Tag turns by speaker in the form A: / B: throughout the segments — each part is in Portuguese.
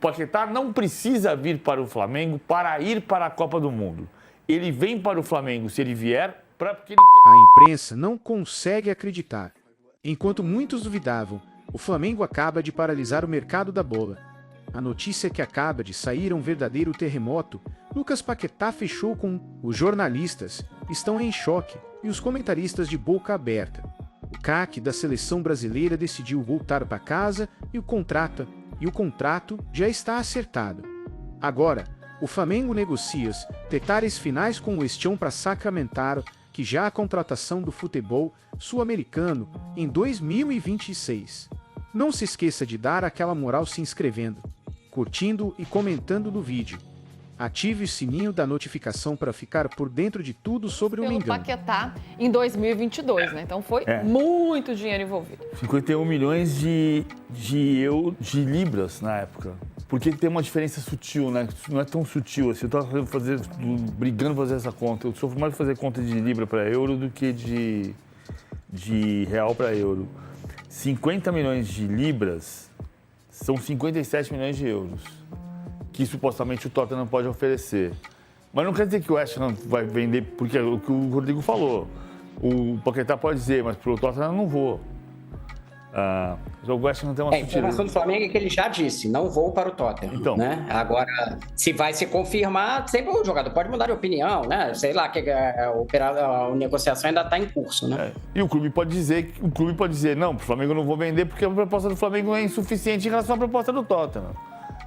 A: Paquetá não precisa vir para o Flamengo para ir para a Copa do Mundo. Ele vem para o Flamengo, se ele vier, porque ele quer.
B: A imprensa não consegue acreditar. Enquanto muitos duvidavam, o Flamengo acaba de paralisar o mercado da bola. A notícia que acaba de sair é um verdadeiro terremoto. Lucas Paquetá fechou com os jornalistas, estão em choque, e os comentaristas de boca aberta. O craque da seleção brasileira decidiu voltar para casa e o contrato já está acertado. Agora, o Flamengo negocia detalhes finais com o Estião para sacramentar que já a contratação do futebol sul-americano em 2026. Não se esqueça de dar aquela moral se inscrevendo, curtindo e comentando no vídeo. Ative o sininho da notificação para ficar por dentro de tudo sobre o Mengão.
C: Paquetá em 2022, né? Então foi muito dinheiro envolvido.
A: 51 milhões de libras na época. Porque tem uma diferença sutil, né? Não é tão sutil assim. Eu estava brigando fazer essa conta. Eu sofro mais de fazer conta de libra para euro do que de real para euro. 50 milhões de libras são 57 milhões de euros. Que supostamente o Tottenham pode oferecer. Mas não quer dizer que o West Ham vai vender, porque é o que o Rodrigo falou. O Paquetá pode dizer, mas pro Tottenham eu não vou. O West Ham tem uma
D: A informação do Flamengo é que ele já disse, não vou para o Tottenham.
A: Então.
D: Né? Agora, se vai se confirmar, sempre o jogador pode mudar de opinião, né? Sei lá, que a negociação ainda está em curso, né?
A: E o clube pode dizer, não, pro Flamengo eu não vou vender porque a proposta do Flamengo é insuficiente em relação à proposta do Tottenham.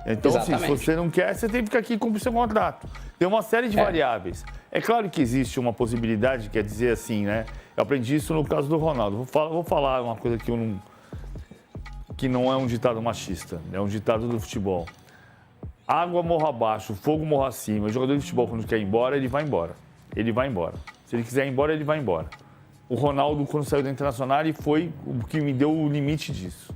A: Então, assim, se você não quer, você tem que ficar aqui e cumprir seu contrato. Tem uma série de variáveis. É claro que existe uma possibilidade, quer dizer assim, né? Eu aprendi isso no caso do Ronaldo. Vou falar uma coisa que não é um ditado machista, é um ditado do futebol. Água morra abaixo, fogo morra acima. O jogador de futebol, quando quer ir embora, ele vai embora. Ele vai embora. Se ele quiser ir embora, ele vai embora. O Ronaldo, quando saiu da Internacional, ele foi o que me deu o limite disso.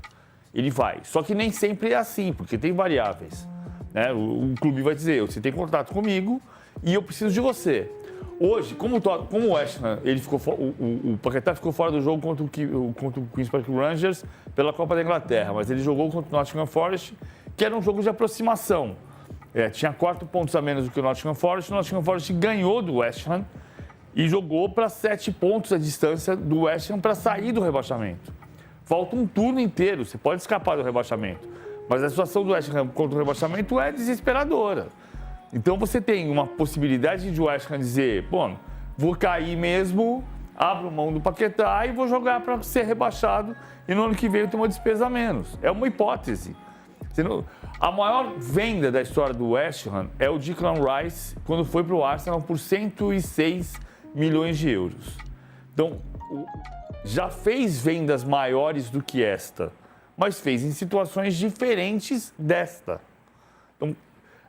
A: Ele vai. Só que nem sempre é assim, porque tem variáveis. Né? O clube vai dizer, você tem contato comigo e eu preciso de você. Hoje, como o West Ham, o Paquetá ficou fora do jogo contra o Queen's Park Rangers pela Copa da Inglaterra, mas ele jogou contra o Nottingham Forest, que era um jogo de aproximação. Tinha 4 pontos a menos do que o Nottingham Forest ganhou do West Ham e jogou para 7 pontos a distância do West Ham para sair do rebaixamento. Falta um turno inteiro, você pode escapar do rebaixamento. Mas a situação do West Ham contra o rebaixamento é desesperadora. Então você tem uma possibilidade de o West Ham dizer, bom, vou cair mesmo, abro mão do Paquetá e vou jogar para ser rebaixado e no ano que vem eu tenho uma despesa a menos. É uma hipótese. A maior venda da história do West Ham é o Declan Rice, quando foi para o Arsenal por 106 milhões de euros. Então, já fez vendas maiores do que esta, mas fez em situações diferentes desta. Então,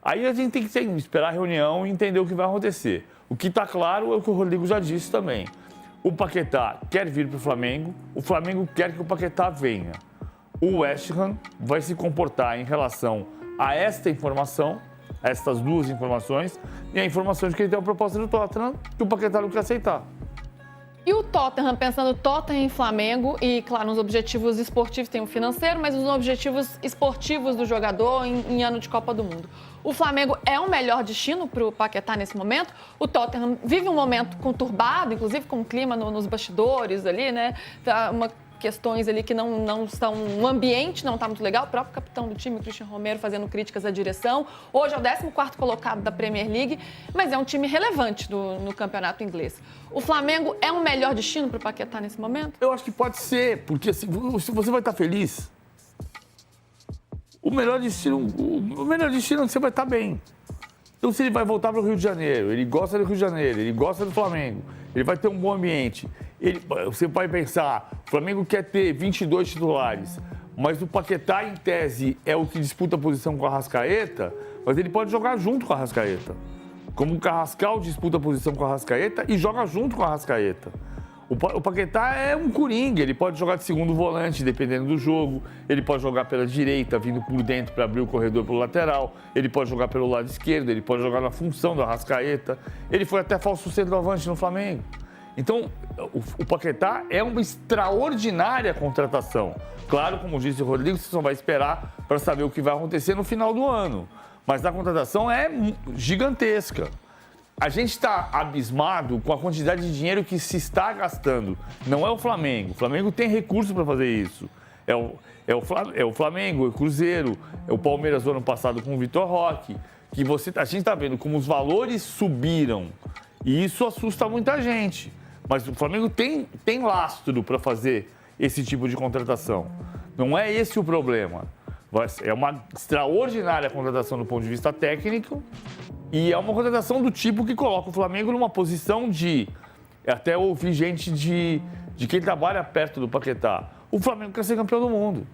A: aí a gente tem que esperar a reunião e entender o que vai acontecer. O que está claro é o que o Rodrigo já disse também. O Paquetá quer vir para o Flamengo quer que o Paquetá venha. O West Ham vai se comportar em relação a esta informação, a estas duas informações, e a informação de que ele tem uma proposta do Tottenham que o Paquetá não quer aceitar.
C: E o Tottenham, pensando Tottenham e Flamengo, e claro, nos objetivos esportivos tem o financeiro, mas os objetivos esportivos do jogador em ano de Copa do Mundo. O Flamengo é o melhor destino para o Paquetá nesse momento. O Tottenham vive um momento conturbado, inclusive com o clima nos bastidores ali, né? Questões ali que não estão... O ambiente não está muito legal. O próprio capitão do time, Christian Romero, fazendo críticas à direção. Hoje é o 14º colocado da Premier League, mas é um time relevante no campeonato inglês. O Flamengo é o melhor destino para o Paquetá nesse momento?
A: Eu acho que pode ser, porque assim, você vai estar feliz. O melhor destino você vai estar bem. Então, se ele vai voltar para o Rio de Janeiro, ele gosta do Rio de Janeiro, ele gosta do Flamengo, ele vai ter um bom ambiente. Você vai pensar, o Flamengo quer ter 22 titulares, mas o Paquetá, em tese, é o que disputa a posição com a Arrascaeta, mas ele pode jogar junto com a Arrascaeta. Como o Carrascal disputa a posição com a Arrascaeta e joga junto com a Arrascaeta. O Paquetá é um coringa, ele pode jogar de segundo volante, dependendo do jogo. Ele pode jogar pela direita, vindo por dentro para abrir o corredor pelo lateral. Ele pode jogar pelo lado esquerdo, ele pode jogar na função do Arrascaeta. Ele foi até falso centroavante no Flamengo. Então, o Paquetá é uma extraordinária contratação. Claro, como disse o Rodrigo, você só vai esperar para saber o que vai acontecer no final do ano. Mas a contratação é gigantesca. A gente está abismado com a quantidade de dinheiro que se está gastando. Não é o Flamengo. O Flamengo tem recurso para fazer isso. É o Flamengo, é o Cruzeiro, é o Palmeiras do ano passado com o Vitor Roque. A gente está vendo como os valores subiram. E isso assusta muita gente. Mas o Flamengo tem lastro para fazer esse tipo de contratação. Não é esse o problema. É uma extraordinária contratação do ponto de vista técnico e é uma contratação do tipo que coloca o Flamengo numa posição de... Até ouvi gente de quem trabalha perto do Paquetá. O Flamengo quer ser campeão do mundo.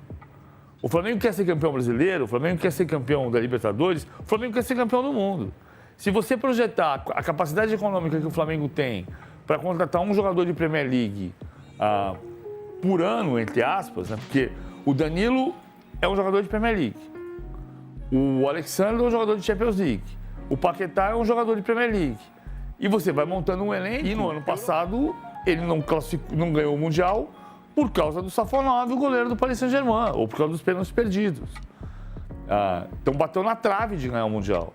A: O Flamengo quer ser campeão brasileiro, o Flamengo quer ser campeão da Libertadores, o Flamengo quer ser campeão do mundo. Se você projetar a capacidade econômica que o Flamengo tem para contratar um jogador de Premier League por ano, entre aspas, né? Porque o Danilo é um jogador de Premier League, o Alexandre é um jogador de Champions League, o Paquetá é um jogador de Premier League. E você vai montando um elenco e no ano passado ele não ganhou o Mundial por causa do Safonov, o goleiro do Paris Saint-Germain, ou por causa dos pênaltis perdidos. Então bateu na trave de ganhar o Mundial.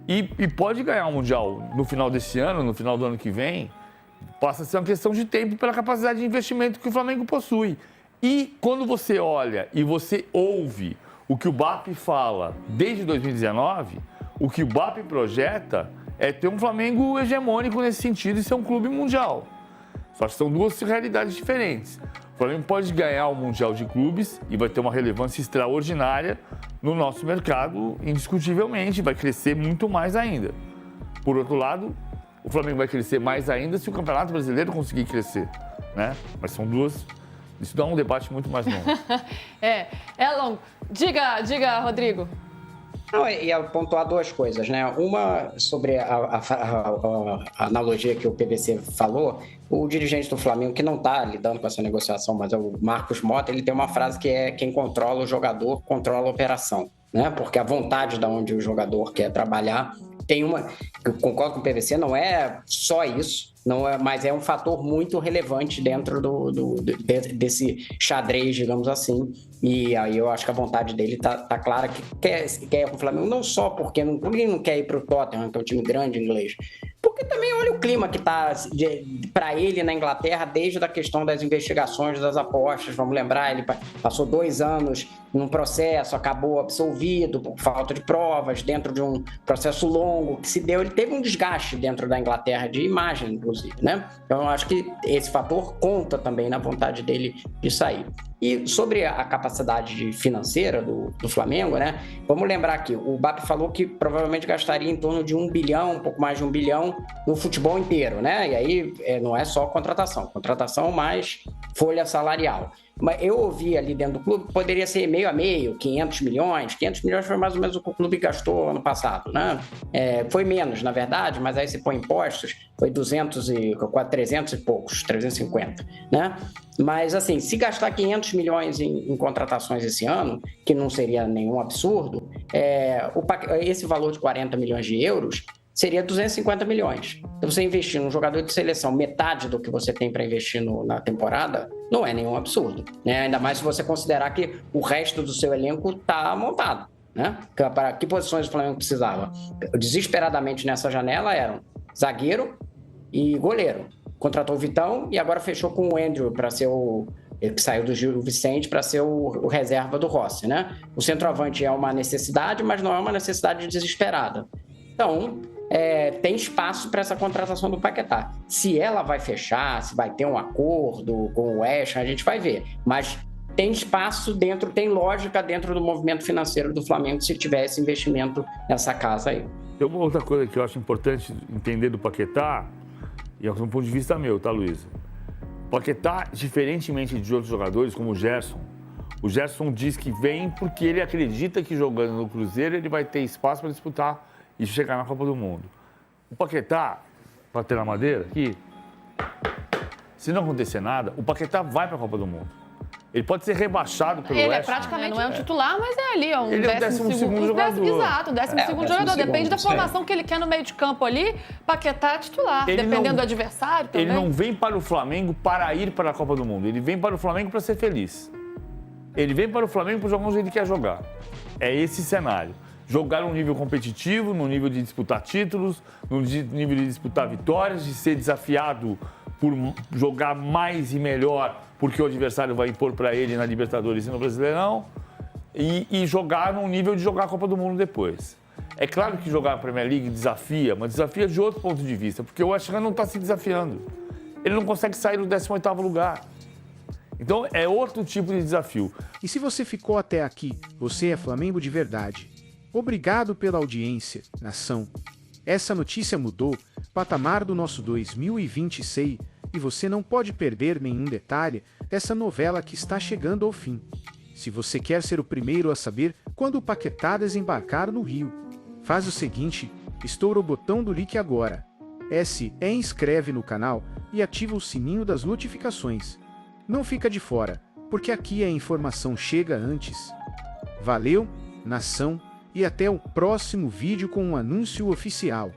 A: E pode ganhar o Mundial no final desse ano, no final do ano que vem, passa a ser uma questão de tempo pela capacidade de investimento que o Flamengo possui. E quando você olha e você ouve o que o BAP fala desde 2019, o que o BAP projeta é ter um Flamengo hegemônico nesse sentido e ser um clube mundial. Só que são duas realidades diferentes. O Flamengo pode ganhar o Mundial de Clubes e vai ter uma relevância extraordinária no nosso mercado, indiscutivelmente, vai crescer muito mais ainda. Por outro lado, o Flamengo vai crescer mais ainda se o Campeonato Brasileiro conseguir crescer, né? Mas são duas... Isso dá um debate muito mais longo.
C: É longo. Diga, Rodrigo.
D: Não, ia pontuar duas coisas, né? Uma, sobre a analogia que o PVC falou, o dirigente do Flamengo, que não está lidando com essa negociação, mas é o Marcos Mota, ele tem uma frase que é: quem controla o jogador, controla a operação, né? Porque a vontade de onde o jogador quer trabalhar tem uma... Eu concordo com o PVC, não é só isso, não é, mas é um fator muito relevante dentro desse xadrez, digamos assim. E aí eu acho que a vontade dele tá clara, que quer ir pro Flamengo, não só porque ele não quer ir pro Tottenham, que é um time grande inglês, porque também olha o clima que tá para ele na Inglaterra desde a questão das investigações, das apostas. Vamos lembrar, ele passou 2 anos num processo, acabou absolvido por falta de provas, dentro de um processo longo que se deu. Ele teve um desgaste dentro da Inglaterra de imagem, inclusive, né? Então eu acho que esse fator conta também na vontade dele de sair. E sobre a capacidade financeira do Flamengo, né? Vamos lembrar aqui, o BAP falou que provavelmente gastaria em torno de 1 bilhão, um pouco mais de 1 bilhão no futebol inteiro, né? E aí não é só contratação mais folha salarial. Mas eu ouvi ali dentro do clube que poderia ser meio a meio, 500 milhões. 500 milhões foi mais ou menos o que o clube gastou ano passado, né? Foi menos, na verdade, mas aí você põe impostos, foi 300 e poucos, 350, né? Mas, assim, se gastar 500 milhões em contratações esse ano, que não seria nenhum absurdo, esse valor de 40 milhões de euros seria 250 milhões. Então, você investir num jogador de seleção metade do que você tem para investir na temporada, não é nenhum absurdo, né? Ainda mais se você considerar que o resto do seu elenco está montado, né? Para que posições o Flamengo precisava? Desesperadamente nessa janela eram zagueiro e goleiro. Contratou o Vitão e agora fechou com o Andrew para ser ele que saiu do Gil Vicente para ser o reserva do Rossi, né? O centroavante é uma necessidade, mas não é uma necessidade desesperada. Então, tem espaço para essa contratação do Paquetá. Se ela vai fechar, se vai ter um acordo com o West Ham, a gente vai ver. Mas tem espaço dentro, tem lógica dentro do movimento financeiro do Flamengo se tiver esse investimento nessa casa aí.
A: Tem uma outra coisa que eu acho importante entender do Paquetá, e é um ponto de vista meu, tá, Luísa? O Paquetá, diferentemente de outros jogadores, como o Gerson diz que vem porque ele acredita que jogando no Cruzeiro ele vai ter espaço para disputar e chegar na Copa do Mundo. O Paquetá, para ter na madeira aqui, se não acontecer nada, o Paquetá vai para a Copa do Mundo. Ele pode ser rebaixado pelo
C: Ele
A: West Ham.
C: praticamente não é um titular, mas é ali, ó, um
A: Ele é o
C: 12º
A: jogador.
C: Exato, o 12º jogador. Depende da formação que ele quer no meio de campo ali. Paquetá é titular, dependendo do adversário também.
A: Ele não vem para o Flamengo para ir para a Copa do Mundo. Ele vem para o Flamengo para ser feliz. Ele vem para o Flamengo para jogar onde ele quer jogar. É esse cenário. Jogar num nível competitivo, no nível de disputar títulos, no nível de disputar vitórias, de ser desafiado por jogar mais e melhor, porque o adversário vai impor para ele na Libertadores e no Brasileirão, e jogar num nível de jogar a Copa do Mundo depois. É claro que jogar a Premier League desafia, mas desafia de outro ponto de vista, porque o West Ham não está se desafiando. Ele não consegue sair do 18º lugar. Então, é outro tipo de desafio.
B: E se você ficou até aqui, você é Flamengo de verdade. Obrigado pela audiência, nação. Essa notícia mudou o patamar do nosso 2026 e você não pode perder nenhum detalhe dessa novela que está chegando ao fim. Se você quer ser o primeiro a saber quando o Paquetá desembarcar no Rio, faz o seguinte, estoura o botão do like agora. Inscreve no canal e ativa o sininho das notificações. Não fica de fora, porque aqui a informação chega antes. Valeu, nação, e até o próximo vídeo com um anúncio oficial.